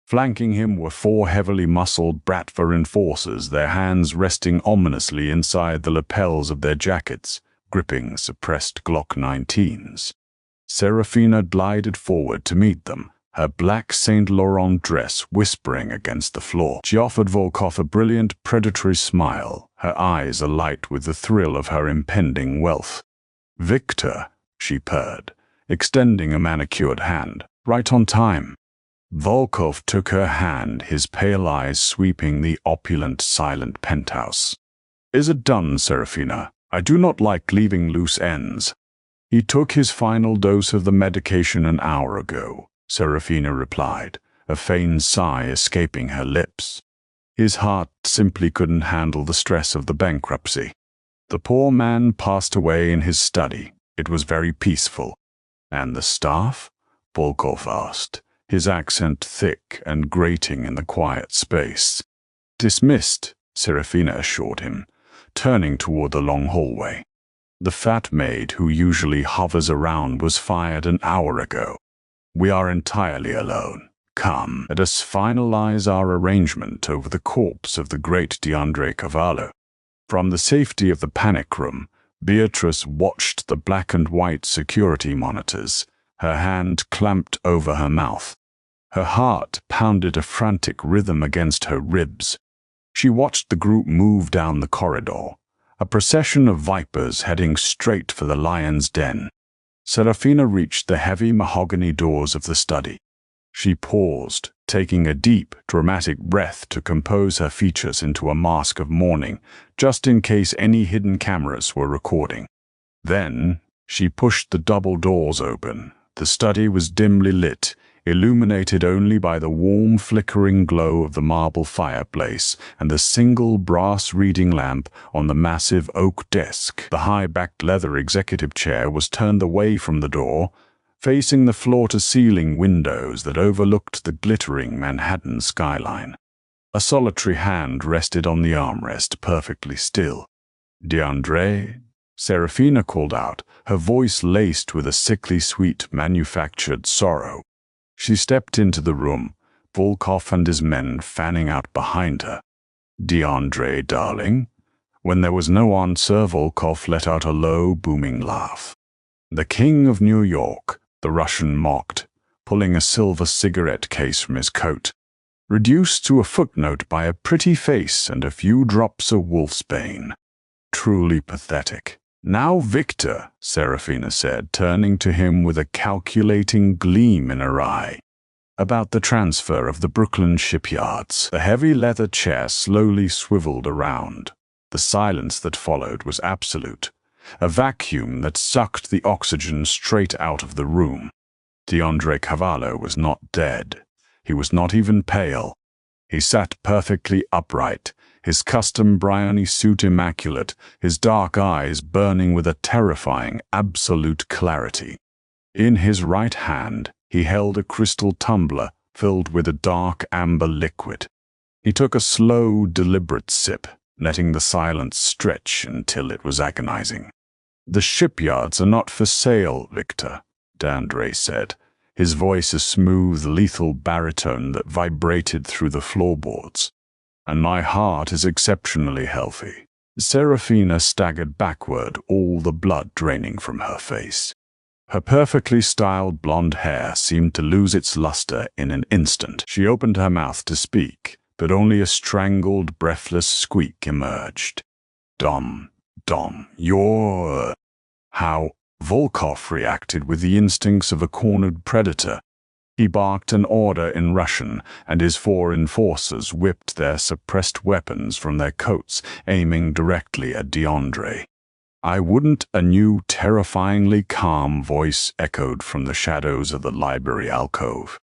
Flanking him were 4 heavily muscled Bratva enforcers, their hands resting ominously inside the lapels of their jackets, gripping suppressed Glock 19s. Serafina glided forward to meet them, her black Saint Laurent dress whispering against the floor. She offered Volkov a brilliant, predatory smile, her eyes alight with the thrill of her impending wealth. "Victor," she purred, extending a manicured hand. "Right on time." Volkov took her hand, his pale eyes sweeping the opulent, silent penthouse. "Is it done, Serafina? I do not like leaving loose ends." "He took his final dose of the medication an hour ago," Serafina replied, a faint sigh escaping her lips. "His heart simply couldn't handle the stress of the bankruptcy." "The poor man passed away in his study. It was very peaceful." "And the staff?" Volkov asked, his accent thick and grating in the quiet space. "Dismissed," Serafina assured him, turning toward the long hallway. "The fat maid who usually hovers around was fired an hour ago. We are entirely alone. Come, let us finalize our arrangement over the corpse of the great DeAndre Cavallo." From the safety of the panic room, Beatrice watched the black and white security monitors, her hand clamped over her mouth. Her heart pounded a frantic rhythm against her ribs. She watched the group move down the corridor, a procession of vipers heading straight for the lion's den. Serafina reached the heavy mahogany doors of the study. She paused, taking a deep, dramatic breath to compose her features into a mask of mourning, just in case any hidden cameras were recording. Then, she pushed the double doors open. The study was dimly lit, illuminated only by the warm, flickering glow of the marble fireplace and the single brass reading lamp on the massive oak desk. The high-backed leather executive chair was turned away from the door, facing the floor-to-ceiling windows that overlooked the glittering Manhattan skyline. A solitary hand rested on the armrest, perfectly still. "DeAndre?" Serafina called out, her voice laced with a sickly sweet manufactured sorrow. She stepped into the room, Volkov and his men fanning out behind her. "DeAndre, darling?" When there was no answer, Volkov let out a low, booming laugh. "The King of New York," the Russian mocked, pulling a silver cigarette case from his coat. "Reduced to a footnote by a pretty face and a few drops of wolfsbane. Truly pathetic." "Now, Victor," Serafina said, turning to him with a calculating gleam in her eye. "About the transfer of the Brooklyn shipyards." The heavy leather chair slowly swiveled around. The silence that followed was absolute, a vacuum that sucked the oxygen straight out of the room. DeAndre Cavallo was not dead. He was not even pale. He sat perfectly upright, his custom Bryony suit immaculate, his dark eyes burning with a terrifying, absolute clarity. In his right hand, he held a crystal tumbler filled with a dark amber liquid. He took a slow, deliberate sip, letting the silence stretch until it was agonizing. "The shipyards are not for sale, Victor," DeAndre said, his voice a smooth, lethal baritone that vibrated through the floorboards. "And my heart is exceptionally healthy." Serafina staggered backward, all the blood draining from her face. Her perfectly styled blonde hair seemed to lose its luster in an instant. She opened her mouth to speak, but only a strangled, breathless squeak emerged. Dom, you're..." How Volkov reacted with the instincts of a cornered predator. He barked an order in Russian, and his four enforcers whipped their suppressed weapons from their coats, aiming directly at DeAndre. "I wouldn't," a new, terrifyingly calm voice echoed from the shadows of the library alcove.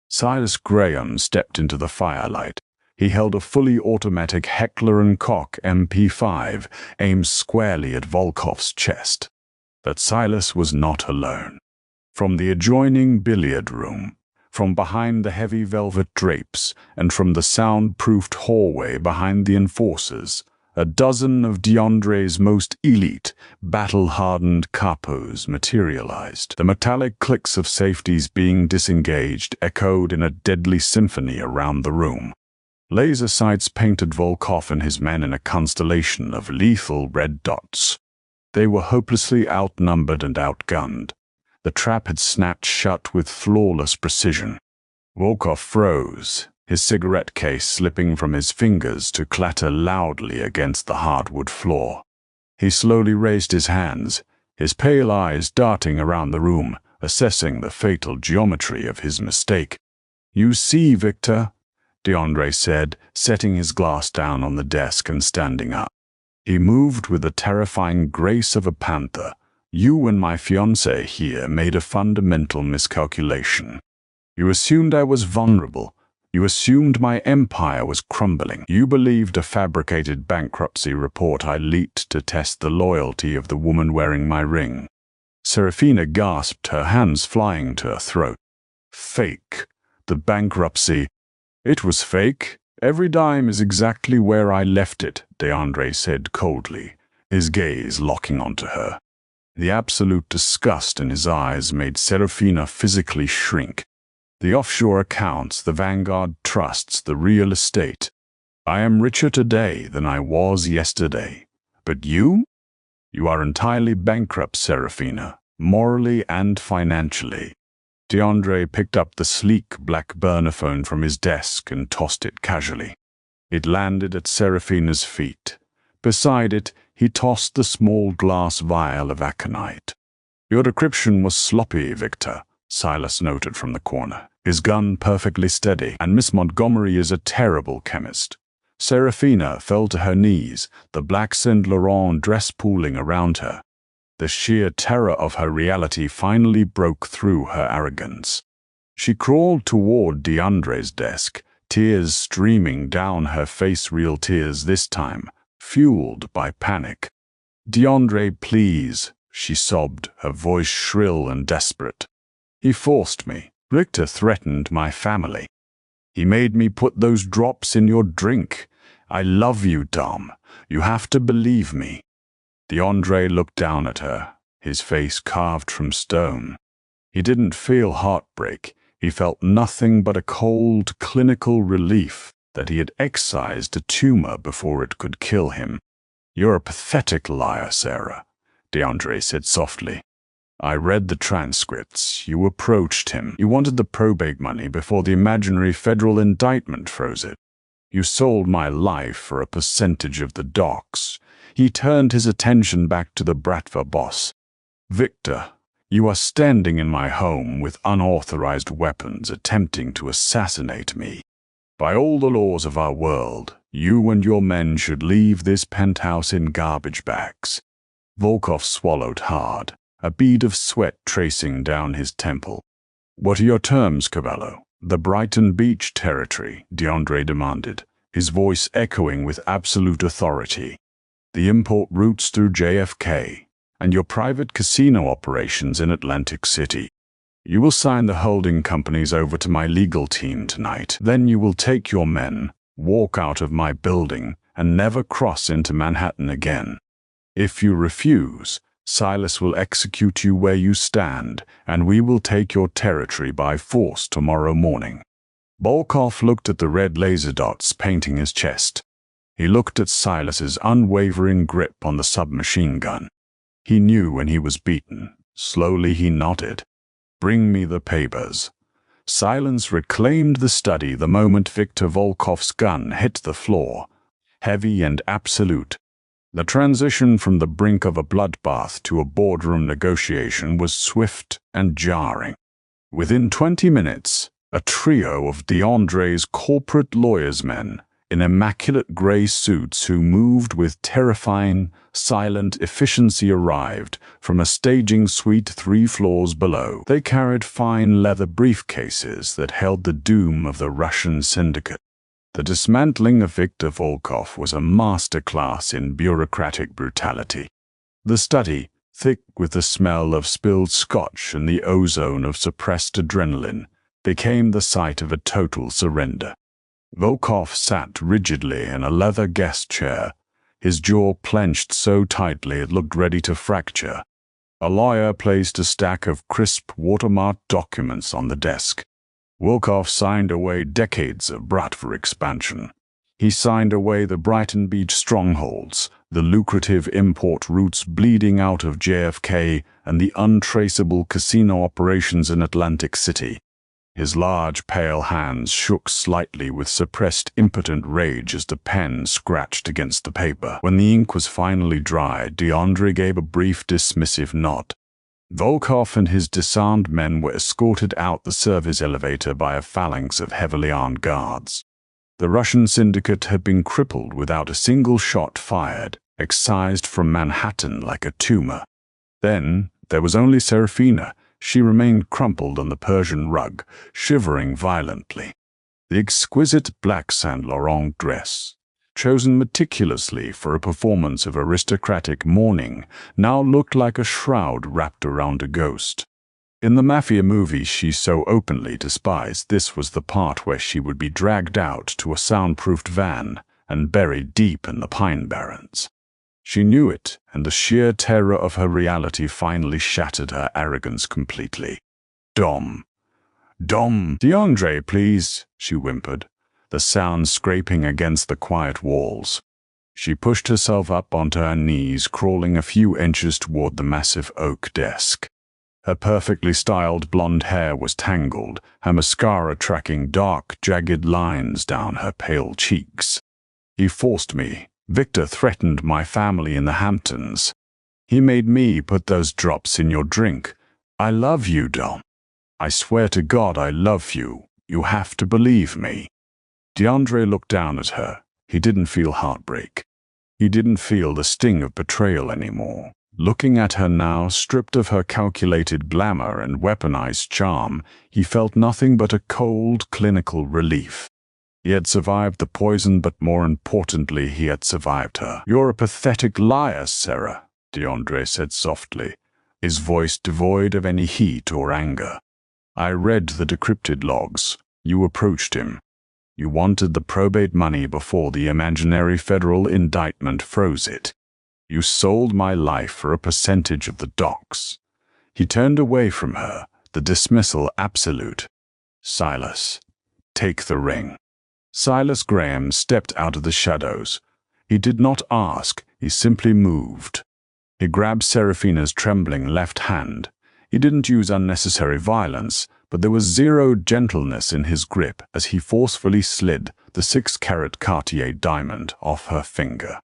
Silas Graham stepped into the firelight. He held a fully automatic Heckler & Koch MP5, aimed squarely at Volkov's chest. But Silas was not alone. From the adjoining billiard room, from behind the heavy velvet drapes, and from the soundproofed hallway behind the enforcers, a dozen of DeAndre's most elite, battle-hardened capos materialized. The metallic clicks of safeties being disengaged echoed in a deadly symphony around the room. Laser sights painted Volkov and his men in a constellation of lethal red dots. They were hopelessly outnumbered and outgunned. The trap had snapped shut with flawless precision. Volkov froze, his cigarette case slipping from his fingers to clatter loudly against the hardwood floor. He slowly raised his hands, his pale eyes darting around the room, assessing the fatal geometry of his mistake. "You see, Victor," DeAndre said, setting his glass down on the desk and standing up. He moved with the terrifying grace of a panther. "You and my fiancée here made a fundamental miscalculation. You assumed I was vulnerable. You assumed my empire was crumbling. You believed a fabricated bankruptcy report I leaked to test the loyalty of the woman wearing my ring." Serafina gasped, her hands flying to her throat. "Fake. The bankruptcy. It was fake. Every dime is exactly where I left it," DeAndre said coldly, his gaze locking onto her. The absolute disgust in his eyes made Serafina physically shrink. "The offshore accounts, the Vanguard trusts, the real estate. I am richer today than I was yesterday. But you? You are entirely bankrupt, Serafina, morally and financially." DeAndre picked up the sleek black burner phone from his desk and tossed it casually. It landed at Serafina's feet. Beside it, he tossed the small glass vial of aconite. "Your decryption was sloppy, Victor," Silas noted from the corner, his gun perfectly steady, "and Miss Montgomery is a terrible chemist." Serafina fell to her knees, the black Saint Laurent dress pooling around her. The sheer terror of her reality finally broke through her arrogance. She crawled toward DeAndre's desk, tears streaming down her face, real tears this time, fueled by panic. "DeAndre, please," she sobbed, her voice shrill and desperate. "He forced me. Victor threatened my family. He made me put those drops in your drink. I love you, Dom. You have to believe me." DeAndre looked down at her, his face carved from stone. He didn't feel heartbreak. He felt nothing but a cold, clinical relief that he had excised a tumor before it could kill him. "You're a pathetic liar, Sarah," DeAndre said softly. "I read the transcripts. You approached him. You wanted the probate money before the imaginary federal indictment froze it. You sold my life for a percentage of the docs." He turned his attention back to the Bratva boss. "Victor, you are standing in my home with unauthorized weapons attempting to assassinate me. By all the laws of our world, you and your men should leave this penthouse in garbage bags." Volkov swallowed hard, a bead of sweat tracing down his temple. "What are your terms, Cavallo?" "The Brighton Beach territory," DeAndre demanded, his voice echoing with absolute authority. "The import routes through JFK, and your private casino operations in Atlantic City. You will sign the holding companies over to my legal team tonight. Then you will take your men, walk out of my building, and never cross into Manhattan again. If you refuse, Silas will execute you where you stand, and we will take your territory by force tomorrow morning." Volkov looked at the red laser dots painting his chest. He looked at Silas's unwavering grip on the submachine gun. He knew when he was beaten. Slowly he nodded. "Bring me the papers." Silence reclaimed the study the moment Viktor Volkov's gun hit the floor, heavy and absolute. The transition from the brink of a bloodbath to a boardroom negotiation was swift and jarring. Within 20 minutes, a trio of DeAndre's corporate lawyers' men in immaculate gray suits who moved with terrifying, silent efficiency arrived from a staging suite 3 floors below. They carried fine leather briefcases that held the doom of the Russian syndicate. The dismantling of Viktor Volkov was a masterclass in bureaucratic brutality. The study, thick with the smell of spilled scotch and the ozone of suppressed adrenaline, became the site of a total surrender. Volkov sat rigidly in a leather guest chair, his jaw clenched so tightly it looked ready to fracture. A lawyer placed a stack of crisp, watermarked documents on the desk. Volkov signed away decades of Bratva expansion. He signed away the Brighton Beach strongholds, the lucrative import routes bleeding out of JFK, and the untraceable casino operations in Atlantic City. His large, pale hands shook slightly with suppressed, impotent rage as the pen scratched against the paper. When the ink was finally dry, DeAndre gave a brief, dismissive nod. Volkov and his disarmed men were escorted out the service elevator by a phalanx of heavily armed guards. The Russian syndicate had been crippled without a single shot fired, excised from Manhattan like a tumor. Then there was only Serafina. She remained crumpled on the Persian rug, shivering violently. The exquisite black Saint Laurent dress, chosen meticulously for a performance of aristocratic mourning, now looked like a shroud wrapped around a ghost. In the Mafia movies she so openly despised, this was the part where she would be dragged out to a soundproofed van and buried deep in the Pine Barrens. She knew it, and the sheer terror of her reality finally shattered her arrogance completely. Dom, DeAndre, please," she whimpered, the sound scraping against the quiet walls. She pushed herself up onto her knees, crawling a few inches toward the massive oak desk. Her perfectly styled blonde hair was tangled, her mascara tracking dark, jagged lines down her pale cheeks. "He forced me. Victor threatened my family in the Hamptons. He made me put those drops in your drink. I love you, Dom. I swear to God I love you. You have to believe me." DeAndre looked down at her. He didn't feel heartbreak. He didn't feel the sting of betrayal anymore. Looking at her now, stripped of her calculated glamour and weaponized charm, he felt nothing but a cold, clinical relief. He had survived the poison, but more importantly, he had survived her. "You're a pathetic liar, Sarah," DeAndre said softly, his voice devoid of any heat or anger. "I read the decrypted logs. You approached him. You wanted the probate money before the imaginary federal indictment froze it. You sold my life for a percentage of the docs." He turned away from her, the dismissal absolute. Silas, take the ring. Silas Graham stepped out of the shadows. He did not ask, he simply moved. He grabbed Serafina's trembling left hand. He didn't use unnecessary violence, but there was zero gentleness in his grip as he forcefully slid the 6-carat Cartier diamond off her finger.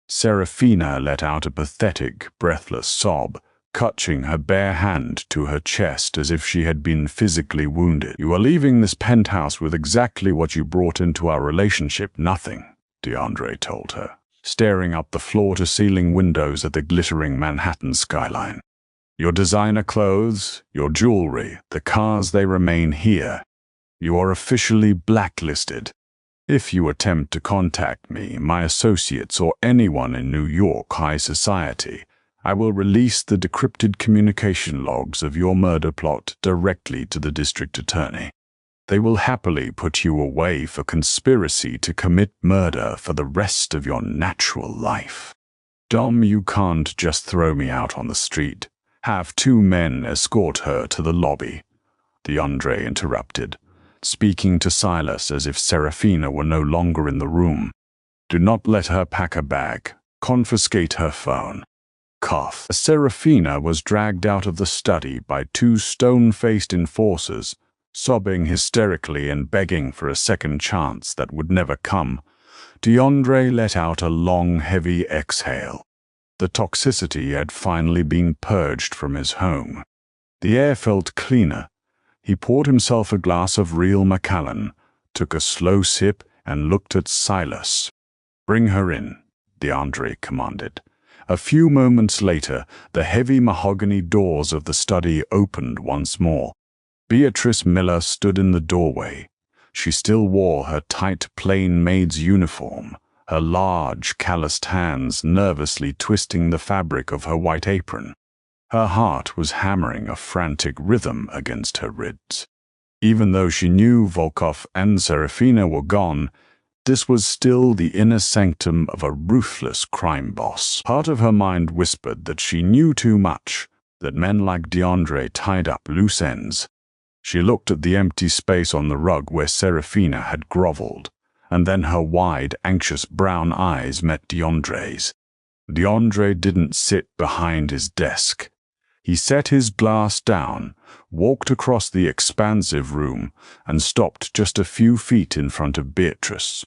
Serafina let out a pathetic, breathless sob, clutching her bare hand to her chest as if she had been physically wounded. "You are leaving this penthouse with exactly what you brought into our relationship, nothing," DeAndre told her, staring up the floor-to-ceiling windows at the glittering Manhattan skyline. "Your designer clothes, your jewelry, the cars, they remain here. You are officially blacklisted. If you attempt to contact me, my associates, or anyone in New York high society, I will release the decrypted communication logs of your murder plot directly to the district attorney. They will happily put you away for conspiracy to commit murder for the rest of your natural life. Dom, you can't just throw me out on the street. Have 2 men escort her to the lobby," DeAndre interrupted, speaking to Silas as if Serafina were no longer in the room. "Do not let her pack a bag. Confiscate her phone." Cough. Serafina was dragged out of the study by 2 stone-faced enforcers, sobbing hysterically and begging for a second chance that would never come. DeAndre let out a long, heavy exhale. The toxicity had finally been purged from his home. The air felt cleaner. He poured himself a glass of real Macallan, took a slow sip, and looked at Silas. "Bring her in," DeAndre commanded. A few moments later, the heavy mahogany doors of the study opened once more. Beatrice Miller stood in the doorway. She still wore her tight, plain maid's uniform, her large, calloused hands nervously twisting the fabric of her white apron. Her heart was hammering a frantic rhythm against her ribs. Even though she knew Volkov and Serafina were gone, this was still the inner sanctum of a ruthless crime boss. Part of her mind whispered that she knew too much, that men like DeAndre tied up loose ends. She looked at the empty space on the rug where Serafina had groveled, and then her wide, anxious brown eyes met DeAndre's. DeAndre didn't sit behind his desk. He set his glass down, walked across the expansive room, and stopped just a few feet in front of Beatrice.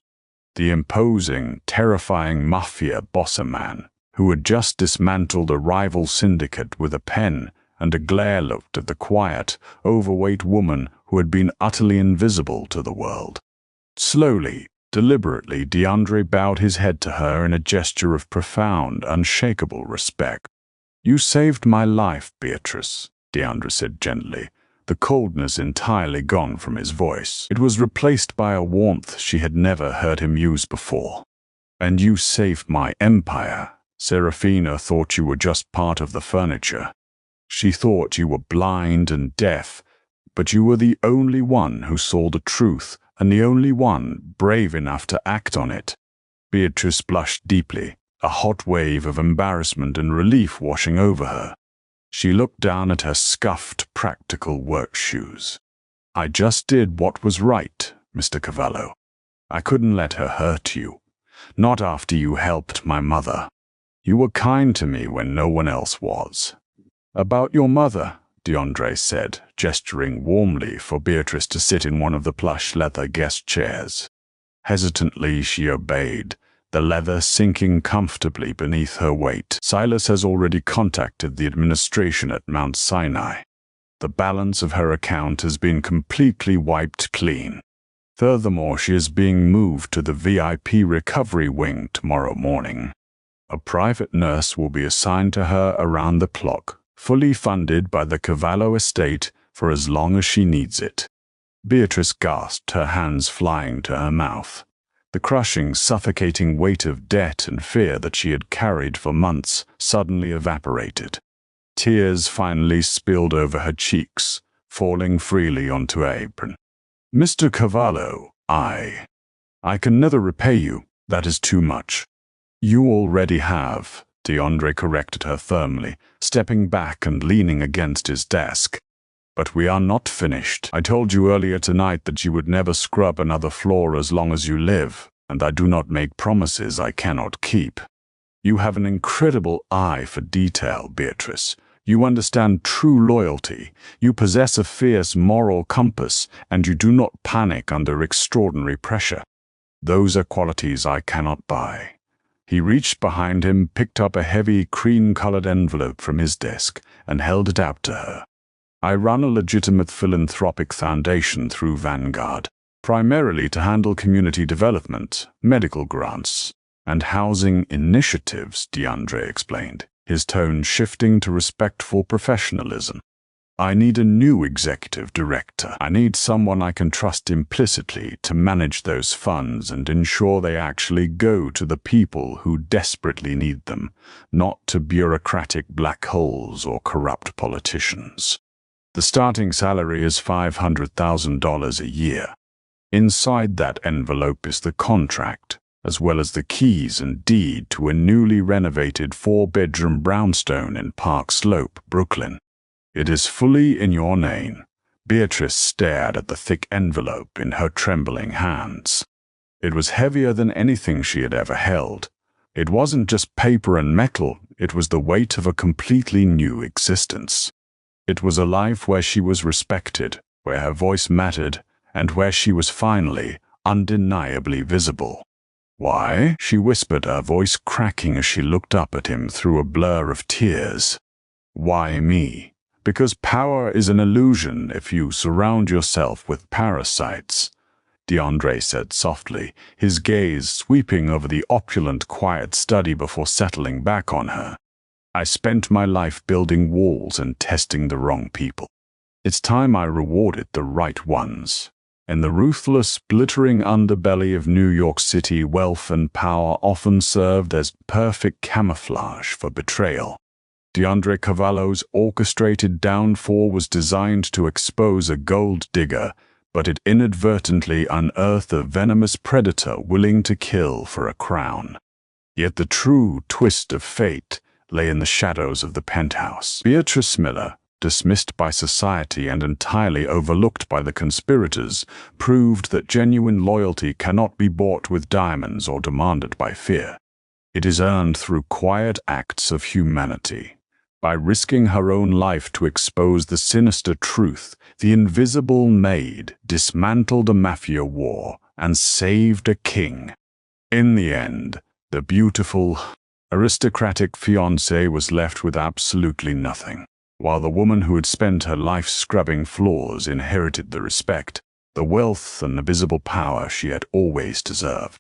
The imposing, terrifying Mafia bosser man, who had just dismantled a rival syndicate with a pen and a glare, looked at the quiet, overweight woman who had been utterly invisible to the world. Slowly, deliberately, DeAndre bowed his head to her in a gesture of profound, unshakable respect. "You saved my life, Beatrice," DeAndre said gently, the coldness entirely gone from his voice. It was replaced by a warmth she had never heard him use before. "And you saved my empire. Serafina thought you were just part of the furniture. She thought you were blind and deaf, but you were the only one who saw the truth and the only one brave enough to act on it." Beatrice blushed deeply, a hot wave of embarrassment and relief washing over her. She looked down at her scuffed, practical work shoes. "I just did what was right, Mr. Cavallo. I couldn't let her hurt you. Not after you helped my mother. You were kind to me when no one else was." "About your mother," DeAndre said, gesturing warmly for Beatrice to sit in one of the plush leather guest chairs. Hesitantly she obeyed, the leather sinking comfortably beneath her weight. "Silas has already contacted the administration at Mount Sinai. The balance of her account has been completely wiped clean. Furthermore, she is being moved to the VIP recovery wing tomorrow morning. A private nurse will be assigned to her around the clock, fully funded by the Cavallo estate for as long as she needs it." Beatrice gasped, her hands flying to her mouth. The crushing, suffocating weight of debt and fear that she had carried for months suddenly evaporated. Tears finally spilled over her cheeks, falling freely onto her apron. "Mr. Cavallo, I can never repay you. That is too much." "You already have," DeAndre corrected her firmly, stepping back and leaning against his desk. But we are not finished. I told you earlier tonight that you would never scrub another floor as long as you live, and I do not make promises I cannot keep. You have an incredible eye for detail, Beatrice. You understand true loyalty. You possess a fierce moral compass, and you do not panic under extraordinary pressure. Those are qualities I cannot buy. He reached behind him, picked up a heavy, cream-colored envelope from his desk, and held it out to her. I run a legitimate philanthropic foundation through Vanguard, primarily to handle community development, medical grants, and housing initiatives, DeAndre explained, his tone shifting to respectful professionalism. I need a new executive director. I need someone I can trust implicitly to manage those funds and ensure they actually go to the people who desperately need them, not to bureaucratic black holes or corrupt politicians. The starting salary is $500,000 a year. Inside that envelope is the contract, as well as the keys and deed to a newly renovated 4-bedroom brownstone in Park Slope, Brooklyn. It is fully in your name. Beatrice stared at the thick envelope in her trembling hands. It was heavier than anything she had ever held. It wasn't just paper and metal, it was the weight of a completely new existence. It was a life where she was respected, where her voice mattered, and where she was finally, undeniably visible. "Why?" she whispered, her voice cracking as she looked up at him through a blur of tears. "Why me? Because power is an illusion if you surround yourself with parasites," DeAndre said softly, his gaze sweeping over the opulent, quiet study before settling back on her. "I spent my life building walls and testing the wrong people. It's time I rewarded the right ones." In the ruthless, glittering underbelly of New York City, wealth and power often served as perfect camouflage for betrayal. DeAndre Cavallo's orchestrated downfall was designed to expose a gold digger, but it inadvertently unearthed a venomous predator willing to kill for a crown. Yet the true twist of fate lay in the shadows of the penthouse. Beatrice Miller, dismissed by society and entirely overlooked by the conspirators, proved that genuine loyalty cannot be bought with diamonds or demanded by fear. It is earned through quiet acts of humanity. By risking her own life to expose the sinister truth, the invisible Maid dismantled a Mafia war and saved a king. In the end, the beautiful, aristocratic fiancée was left with absolutely nothing, while the woman who had spent her life scrubbing floors inherited the respect, the wealth, and the visible power she had always deserved.